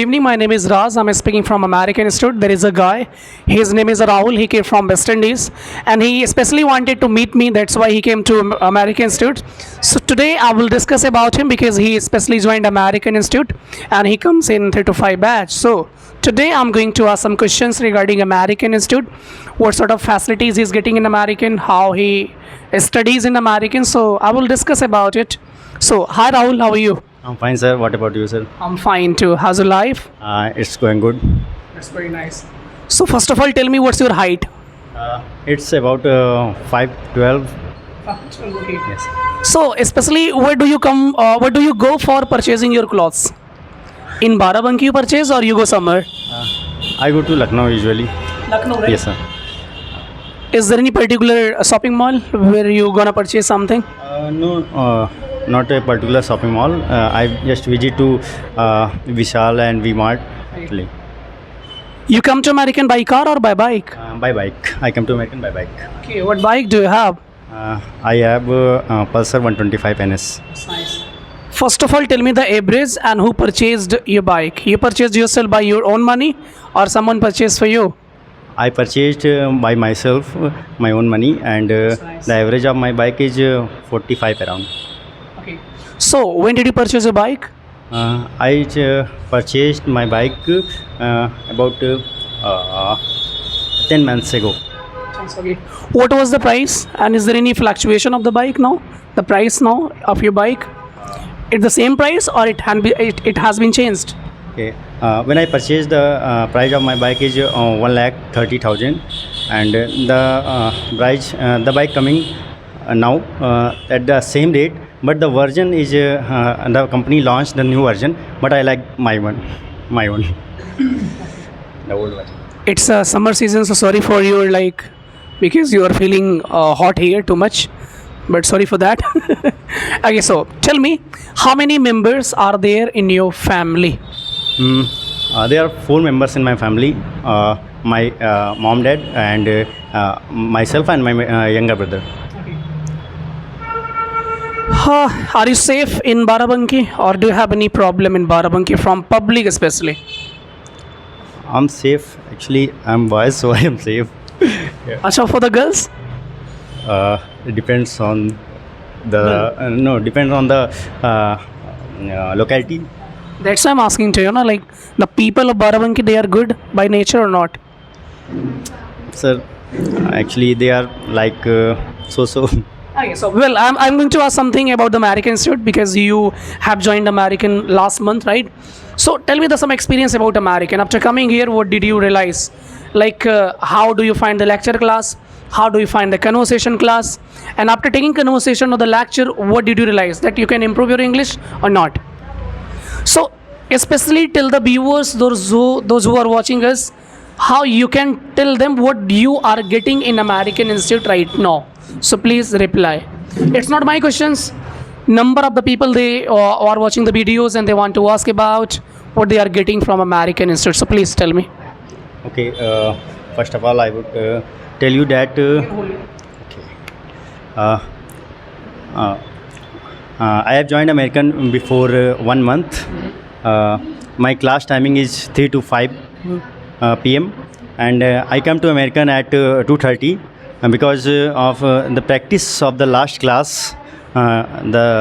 Evening, my name is Raz. I'm speaking from American Institute. There is a guy. His name is Rahul. He came from West Indies, and he especially wanted to meet me. That's why he came to American Institute. So today I will discuss about him because he especially joined American Institute, and he comes in 3 to 5 batch. So today I'm going to ask some questions regarding American Institute, what sort of facilities he's getting in American, how he studies in American. So I will discuss about it. So hi Rahul, how are you? I'm fine, sir. What about you, sir? I'm fine too. How's your life? It's going good. That's very nice. So first of all, tell me what's your height? It's about 5'12". Okay. Yes. So especially where do you come? Where do you go for purchasing your clothes? In Barabanki you purchase or you go somewhere? I go to Lucknow usually. Lucknow, right? Yes, sir. Is there any particular shopping mall where you gonna purchase something? No, not a particular shopping mall. I just visit to Vishal and V-Mart. Actually. You come to American by car or by bike? By bike. I come to American by bike. Okay, what bike do you have? I have Pulsar 125 NS. Nice. First of all, tell me the average and who purchased your bike. You purchased yourself by your own money or someone purchased for you? I purchased by myself, my own money, and nice. the average of my bike is 45 around. Okay. So when did you purchase a bike? I purchased my bike about 10 months ago. Okay. What was the price and is there any fluctuation of the bike now? The price now of your bike? It's the same price or it has been changed? Okay. When I purchased, the price of my bike is 1,30,000, and the bike coming now at the same rate, but the version is the company launched the new version, but I like my one, the old version. It's summer season, so sorry for your because you are feeling hot here too much, but sorry for that. Okay, so tell me, how many members are there in your family? There are 4 members in my family. My mom, dad, and myself and my younger brother. Are you safe in Barabanki or do you have any problem in Barabanki from public especially? I'm safe. Actually, I'm boy, so I am safe. Acha, for the girls? It depends on the depends on the locality. That's why I'm asking to you, the people of Barabanki, they are good by nature or not? Sir, actually they are like so. Okay, so well, I'm going to ask something about the American Institute because you have joined American last month, right? So tell me some experience about American. After coming here, what did you realize? How do you find the lecture class? How do you find the conversation class? And after taking conversation or the lecture, what did you realize? That you can improve your English or not? So especially tell the viewers, those who are watching us, how you can tell them what you are getting in American Institute right now. So please reply. It's not my questions. Number of the people they are watching the videos and they want to ask about what they are getting from American Institute. So please tell me. Okay. First of all, I would tell you that. I have joined American before 1 month. My class timing is 3 to 5 p.m. and I come to American at 2:30 because of the practice of the last class. The